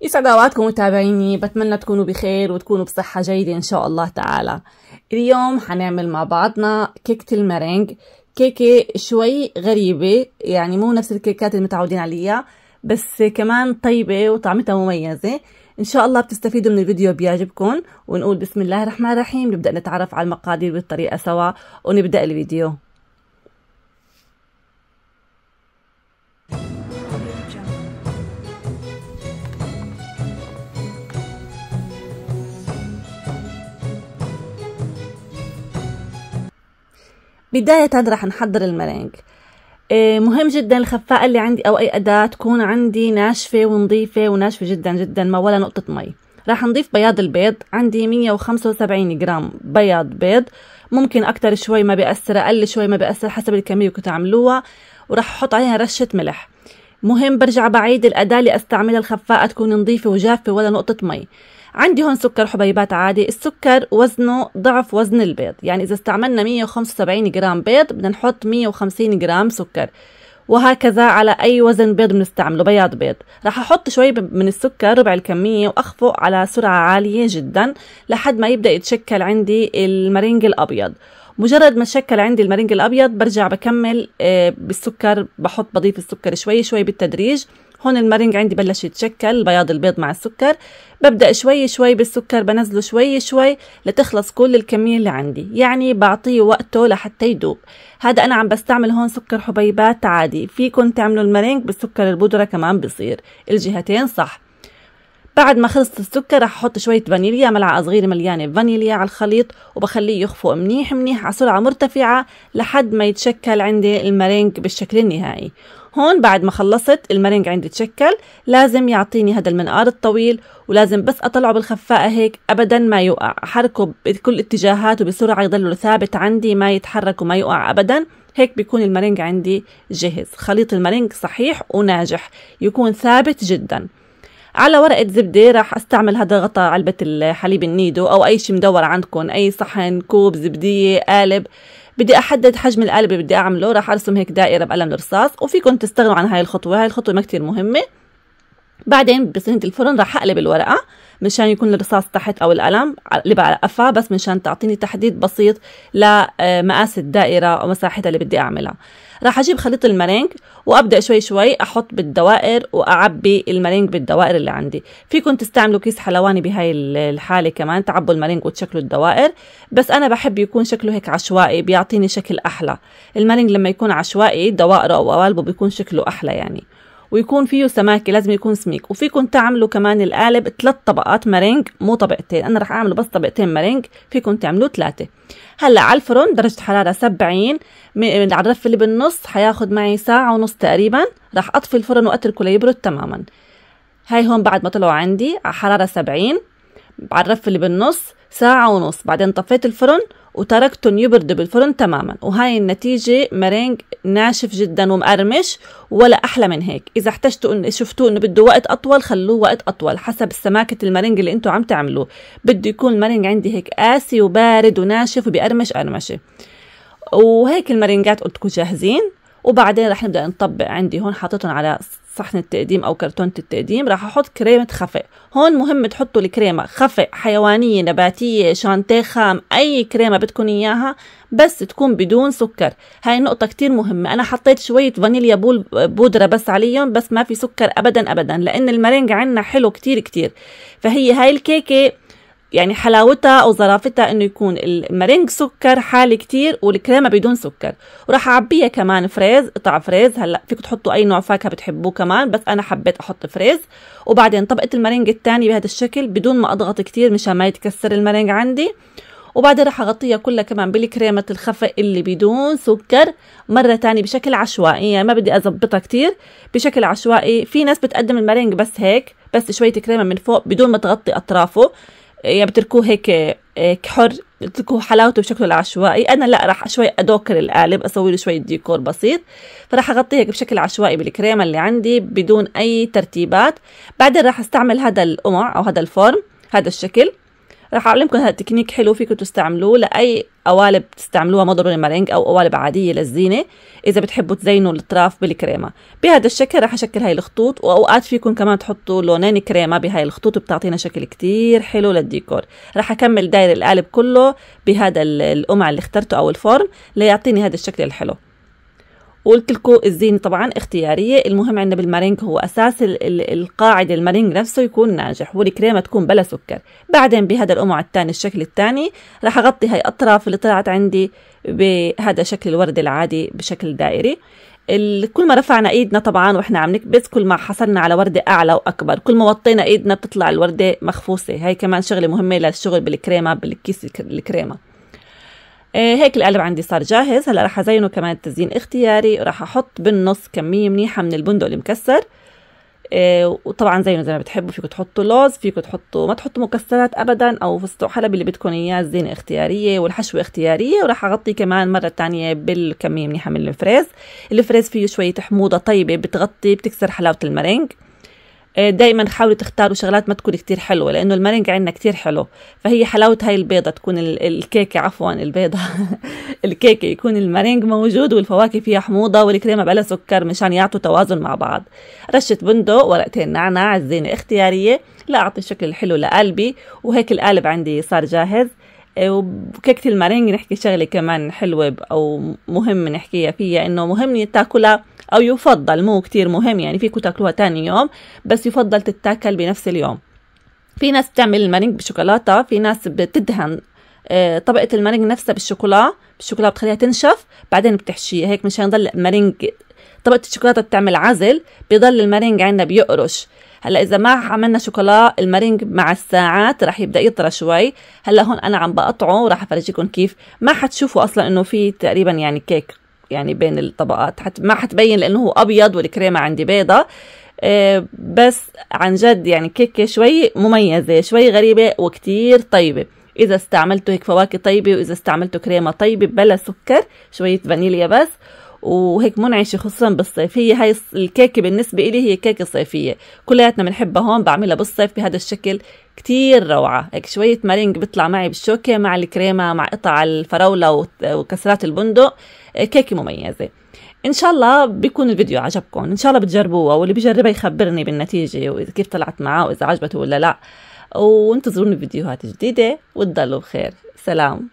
يسعد اوقاتكم متابعيني، بتمنى تكونوا بخير وتكونوا بصحة جيدة ان شاء الله تعالى. اليوم حنعمل مع بعضنا كيكة المارينج، كيكة شوي غريبة، يعني مو نفس الكيكات اللي متعودين عليها، بس كمان طيبة وطعمتها مميزة. ان شاء الله بتستفيدوا من الفيديو، بيعجبكم. ونقول بسم الله الرحمن الرحيم، نبدأ نتعرف على المقادير بالطريقة سوا ونبدأ الفيديو. بداية رح نحضر المارينج. مهم جدا الخفاقة اللي عندي او اي اداة تكون عندي ناشفة ونظيفة، وناشفة جدا جدا، ما ولا نقطة مي. راح نضيف بياض البيض، عندي 175 جرام بياض بيض، ممكن اكتر شوي ما بيأثر، اقل شوي ما بيأثر، حسب الكمية اللي كنتوا تعملوها. وراح احط عليها رشة ملح. مهم برجع بعيد الاداة اللي استعملها الخفاقة تكون نظيفة وجافة ولا نقطة مي. عندي هون سكر حبيبات عادي، السكر وزنه ضعف وزن البيض، يعني إذا استعملنا 175 جرام بيض بدنا نحط 150 جرام سكر، وهكذا على أي وزن بيض بنستعمله بياض بيض. راح أحط شوي من السكر، ربع الكمية، وأخفق على سرعة عالية جدا لحد ما يبدأ يتشكل عندي المارينج الأبيض. مجرد ما تشكل عندي المارينج الأبيض برجع بكمل بالسكر، بضيف السكر شوي شوي بالتدريج. هون المارينج عندي بلش يتشكل، بياض البيض مع السكر، ببدأ شوي شوي بالسكر بنزله شوي شوي لتخلص كل الكمية اللي عندي، يعني بعطيه وقته لحتى يدوب. هذا أنا عم بستعمل هون سكر حبيبات عادي، فيكن تعملوا المارينج بالسكر البودرة كمان بصير، الجهتين صح. بعد ما خلصت السكر رح احط شوية فانيليا، ملعقة صغيرة مليانة فانيليا على الخليط، وبخليه يخفق منيح منيح على سرعة مرتفعة لحد ما يتشكل عندي المارينج بالشكل النهائي. هون بعد ما خلصت المارينج عندي تشكل، لازم يعطيني هذا المنقار الطويل، ولازم بس اطلعه بالخفاقة هيك ابدا ما يوقع، احركه بكل اتجاهاته بسرعة يضل ثابت عندي، ما يتحرك وما يوقع ابدا. هيك بيكون المارينج عندي جاهز، خليط المارينج صحيح وناجح، يكون ثابت جدا. على ورقة زبدة راح استعمل هذا غطاء علبة الحليب النيدو او اي شيء مدور عندكم، اي صحن، كوب، زبدية، قالب. بدي احدد حجم القالب اللي بدي اعمله، راح ارسم هيك دائرة بقلم الرصاص، وفيكم تستغنوا عن هاي الخطوة، هاي الخطوة ما كتير مهمة. بعدين بصينية الفرن راح اقلب الورقة مشان يكون الرصاص تحت او القلم اللي على قفاه، بس مشان تعطيني تحديد بسيط لمقاس الدائرة او مساحتها اللي بدي اعملها. راح اجيب خليط المارينج وابدا شوي شوي احط بالدوائر واعبي المارينج بالدوائر اللي عندي. فيكم تستعملوا كيس حلواني بهاي الحالة كمان، تعبوا المارينج وتشكلوا الدوائر، بس انا بحب يكون شكله هيك عشوائي، بيعطيني شكل احلى. المارينج لما يكون عشوائي دوائره او قوالبه بيكون شكله احلى يعني، ويكون فيه سماكة، لازم يكون سميك. وفيكم تعملوا كمان القالب 3 طبقات مارينج مو طبقتين، انا رح اعمله بس طبقتين مارينج، فيكم تعملوا 3. هلا على الفرن درجة حرارة 70، على الرف اللي بالنص حياخد معي 1.5 ساعة تقريبا. رح اطفي الفرن واتركه ليبرد تماما. هاي هون بعد ما طلعوا عندي على حرارة 70 على الرف اللي بالنص 1.5 ساعة، بعدين طفيت الفرن وتركتهم يبردوا بالفرن تماما. وهاي النتيجة مارينج ناشف جدا ومقرمش، ولا احلى من هيك. اذا احتجتوا شفتوا انه بده وقت اطول خلوه وقت اطول حسب سماكة المارينج اللي انتوا عم تعملوه. بده يكون المارينج عندي هيك قاسي وبارد وناشف وبيقرمش قرمشة. وهيك المارينجات قلتكم جاهزين. وبعدين رح نبدأ نطبق. عندي هون حاطتهم على صحن التقديم او كرتونة التقديم، راح احط كريمة خفق. هون مهم تحطوا الكريمة خفق، حيوانية، نباتية، شانتيه خام، اي كريمة بدكم اياها، بس تكون بدون سكر. هاي النقطة كتير مهمة. انا حطيت شوية فانيليا بودرة بس عليهم، بس ما في سكر ابدا ابدا، لان المارينج عنا حلو كتير كتير. فهي هاي الكيكة يعني حلاوتها او ظرافتها انه يكون المارينج سكر حالي كتير والكريمه بدون سكر. وراح اعبيها كمان فريز، قطع فريز. هلا فيكم تحطوا اي نوع فاكهه بتحبوه كمان، بس انا حبيت احط فريز. وبعدين طبقه المارينج الثاني بهذا الشكل بدون ما اضغط كتير مشان ما يتكسر المارينج عندي. وبعدين راح اغطيها كلها كمان بالكريمه الخفق اللي بدون سكر مره تانية بشكل عشوائي، يعني ما بدي اظبطها كتير، بشكل عشوائي. في ناس بتقدم المارينج بس هيك، بس شويه كريمه من فوق بدون ما تغطي اطرافه، يعني بتركوه هيك حر، بتركوه حلاوته بشكله العشوائي. انا لا، راح شوي ادوكر القالب، اسوي له شويه ديكور بسيط، فراح اغطيه هيك بشكل عشوائي بالكريمه اللي عندي بدون اي ترتيبات. بعدين راح استعمل هذا القمع او هذا الفورم، هذا الشكل، راح اعلمكم هذا التكنيك حلو فيكم تستعملوه لاي قوالب تستعملوها، ما ضروري مارينج او قوالب عاديه للزينه، اذا بتحبوا تزينوا الاطراف بالكريمه. بهذا الشكل راح اشكل هاي الخطوط، واوقات فيكم كمان تحطوا لونين كريمه بهاي الخطوط، بتعطينا شكل كتير حلو للديكور. راح اكمل داير القالب كله بهذا القمع اللي اخترته او الفورم ليعطيني هذا الشكل الحلو. وقلت لكم الزينة طبعا اختيارية، المهم عندنا بالمارينج هو أساس القاعدة، المارينج نفسه يكون ناجح والكريمة تكون بلا سكر. بعدين بهذا القمع الثاني الشكل الثاني راح أغطي هاي أطراف اللي طلعت عندي بهذا شكل الورد العادي بشكل دائري. كل ما رفعنا ايدنا طبعا واحنا عم نكبس، كل ما حصلنا على وردة اعلى واكبر، كل ما وطينا ايدنا بتطلع الوردة مخفوصة. هاي كمان شغلة مهمة للشغل بالكريمة، بالكيس الكريمة. هيك القالب عندي صار جاهز. هلا راح ازينه كمان تزيين اختياري، وراح احط بالنص كميه منيحه من البندق المكسر. وطبعا زينه زي ما بتحبوا، فيكم تحطوا لوز، فيكم تحطوا ما تحطوا مكسرات ابدا، او فستق حلبي اللي بدكم اياه. الزينه اختياريه والحشوه اختياريه. وراح اغطي كمان مره ثانيه بالكميه منيحه من الفريز. الفريز فيه شويه حموضه طيبه بتغطي بتكسر حلاوه المارينج. دائما حاولوا تختاروا شغلات ما تكون كتير حلوة، لأنه المارينج عندنا كتير حلو، فهي حلاوة هاي البيضة تكون الكيكة، عفوا البيضة الكيكة يكون المارينج موجود والفواكه فيها حموضة والكريمة بلا سكر مشان يعطوا توازن مع بعض. رشة بندق، ورقتين نعناع، الزينة اختيارية لأعطي الشكل الحلو لقلبي. وهيك القالب عندي صار جاهز. وكيكة المارينج نحكي شغلة كمان حلوة أو مهم نحكيها فيها، إنه مهم تاكلها، أو يفضل مو كتير مهم يعني، فيكم تاكلوها تاني يوم، بس يفضل تتاكل بنفس اليوم. في ناس بتعمل المارينج بشوكولاتة، في ناس بتدهن طبقة المارينج نفسها بالشوكولا بتخليها تنشف، بعدين بتحشيها هيك مشان يضل المارينج. طبقة الشوكولاتة بتعمل عزل، بيضل المارينج عندنا بيقرش. هلا اذا ما عملنا شوكولا، المارينج مع الساعات راح يبدا يطرى شوي. هلا هون انا عم بقطعه وراح افرجيكم كيف. ما حتشوفوا اصلا انه في تقريبا يعني كيك يعني بين الطبقات، ما حتبين لانه هو ابيض والكريمه عندي بيضه. بس عن جد يعني كيكه شوي مميزه، شوي غريبه وكتير طيبه اذا استعملتوا هيك فواكه طيبه، واذا استعملتوا كريمه طيبه بلا سكر، شويه فانيليا بس، وهيك منعشه خصوصا بالصيف. هي الكيكه بالنسبه لي هي كيكه صيفيه، كلياتنا بنحبها هون، بعملها بالصيف بهذا الشكل كتير روعه. هيك شويه مارينج بيطلع معي بالشوكه مع الكريمه مع قطع الفراوله وكسرات البندق، كيكه مميزه. ان شاء الله بيكون الفيديو عجبكم، ان شاء الله بتجربوها، واللي بيجربها يخبرني بالنتيجه واذا كيف طلعت معاه واذا عجبته ولا لا. وانتظروني فيديوهات جديده وتضلوا بخير. سلام.